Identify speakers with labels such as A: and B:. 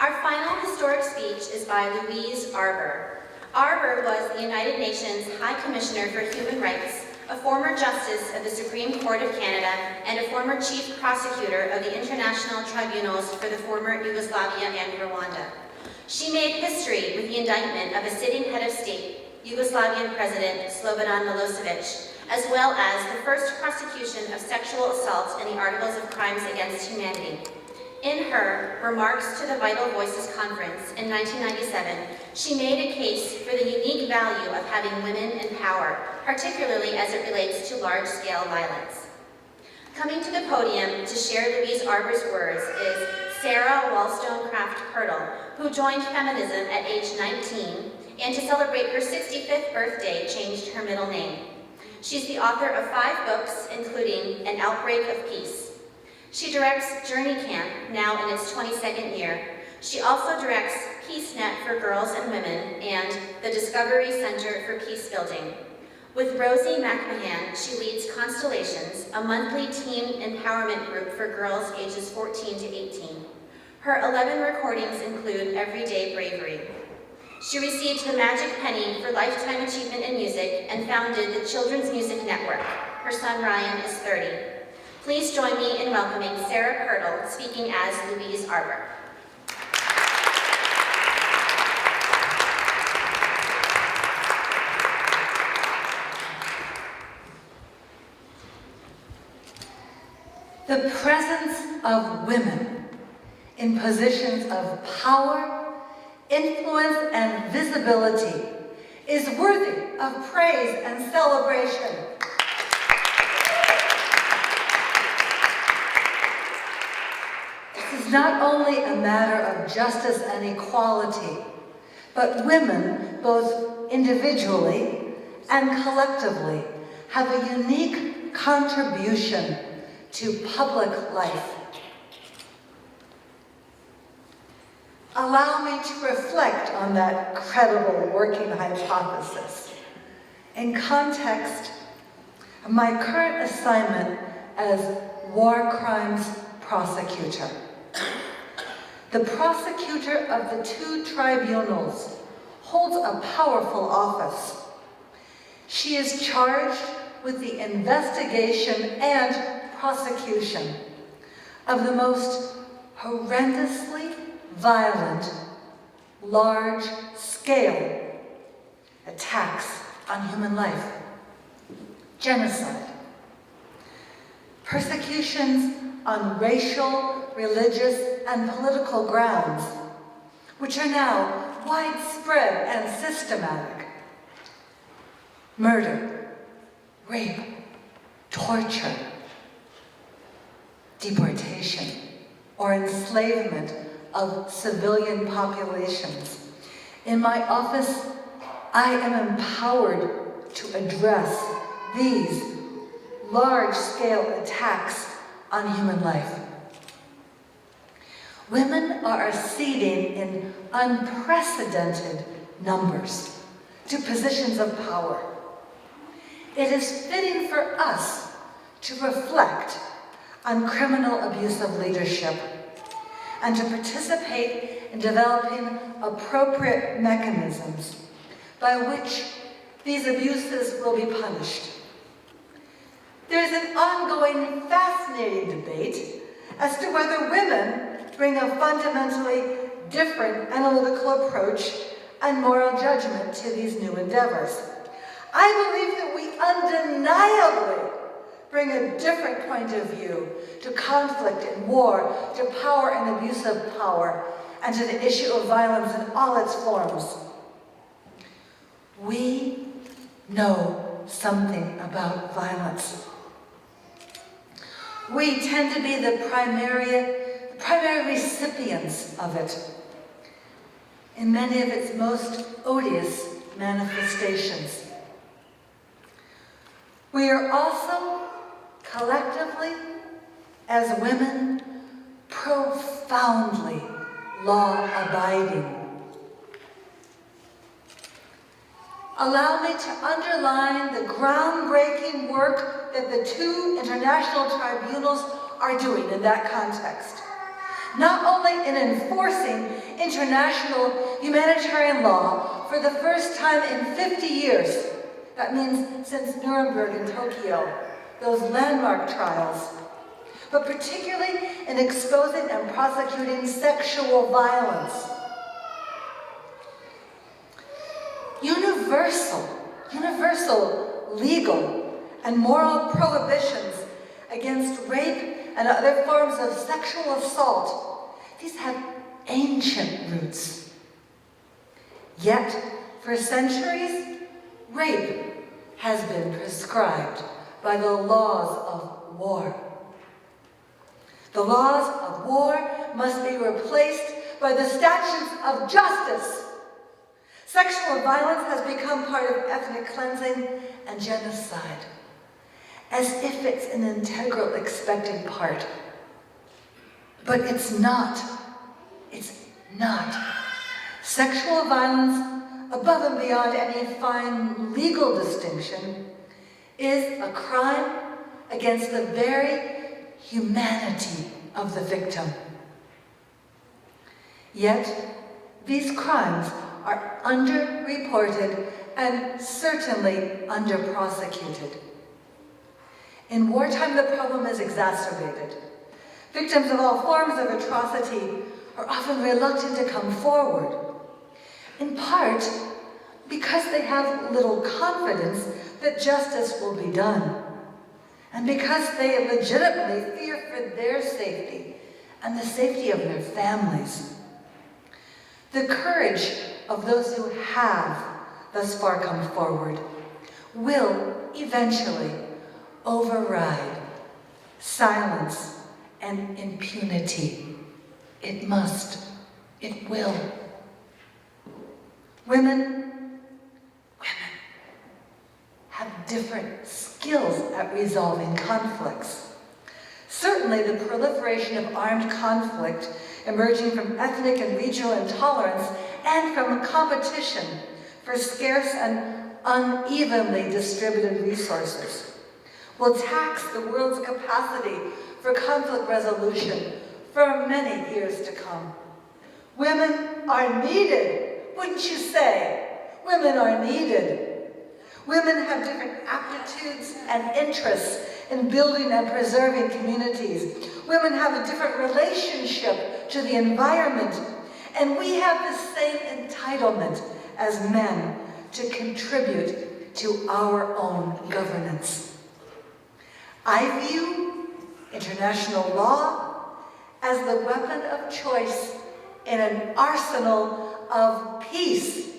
A: Our final historic speech is by Louise Arbour. Arbour was the United Nations High Commissioner for Human Rights, a former Justice of the Supreme Court of Canada, and a former Chief Prosecutor of the International Tribunals for the former Yugoslavia and Rwanda. She made history with the indictment of a sitting head of state, Yugoslavian President Slobodan Milosevic, as well as the first prosecution of sexual assault in the Articles of Crimes Against Humanity. In her Remarks to the Vital Voices Conference in 1997, she made a case for the unique value of having women in power, particularly as it relates to large-scale violence. Coming to the podium to share Louise Arbour's words is Sarah Wollstonecraft Pirtle, who joined feminism at age 19 and to celebrate her 65th birthday changed her middle name. She's the author of 5 books, including An Outbreak of Peace. She directs Journey Camp, now in its 22nd year. She also directs PeaceNet for Girls and Women and the Discovery Center for Peace Building. With Rosie McMahon, she leads Constellations, a monthly teen empowerment group for girls ages 14 to 18. Her 11 recordings include Everyday Bravery. She received the Magic Penny for Lifetime Achievement in Music and founded the Children's Music Network. Her son Ryan is 30. Please join me in welcoming Sarah Pirtle, speaking as Louise Arbour.
B: The presence of women in positions of power, influence, and visibility is worthy of praise and celebration. This is not only a matter of justice and equality, but women, both individually and collectively, have a unique contribution to public life. Allow me to reflect on that credible working hypothesis in context of my current assignment as war crimes prosecutor. The prosecutor of the 2 tribunals holds a powerful office. She is charged with the investigation and prosecution of the most horrendously violent, large-scale attacks on human life. Genocide. Persecutions on racial, religious, and political grounds, which are now widespread and systematic. Murder, rape, torture, deportation, or enslavement of civilian populations. In my office, I am empowered to address these large-scale attacks on human life. Women are acceding in unprecedented numbers to positions of power. It is fitting for us to reflect on criminal abuse of leadership and to participate in developing appropriate mechanisms by which these abuses will be punished. There is an ongoing, fascinating debate as to whether women bring a fundamentally different analytical approach and moral judgment to these new endeavors. I believe that we undeniably bring a different point of view to conflict and war, to power and abuse of power, and to the issue of violence in all its forms. We know something about violence. We tend to be the primary recipients of it in many of its most odious manifestations. We are also collectively, as women, profoundly law-abiding. Allow me to underline the groundbreaking work that the 2 international tribunals are doing in that context. not only in enforcing international humanitarian law for the first time in 50 years, that means since Nuremberg in Tokyo, those landmark trials, but particularly in exposing and prosecuting sexual violence. Universal legal and moral prohibitions against rape and other forms of sexual assault, these have ancient roots. Yet, for centuries, rape has been prescribed by the laws of war. The laws of war must be replaced by the statutes of justice. Sexual violence has become part of ethnic cleansing and genocide, as if it's an integral, expected part. But it's not. It's not. Sexual violence, above and beyond any fine legal distinction, is a crime against the very humanity of the victim. Yet, these crimes are underreported and certainly underprosecuted. In wartime, the problem is exacerbated. Victims of all forms of atrocity are often reluctant to come forward, in part because they have little confidence that justice will be done, and because they legitimately fear for their safety and the safety of their families. The courage of those who have thus far come forward will eventually override silence and impunity. It must. It will. Women have different skills at resolving conflicts. Certainly, the proliferation of armed conflict emerging from ethnic and regional intolerance and from competition for scarce and unevenly distributed resources will tax the world's capacity for conflict resolution for many years to come. Women are needed, wouldn't you say? Women are needed. Women have different aptitudes and interests in building and preserving communities. Women have a different relationship to the environment, and we have the same entitlement as men to contribute to our own governance. I view international law as the weapon of choice in an arsenal of peace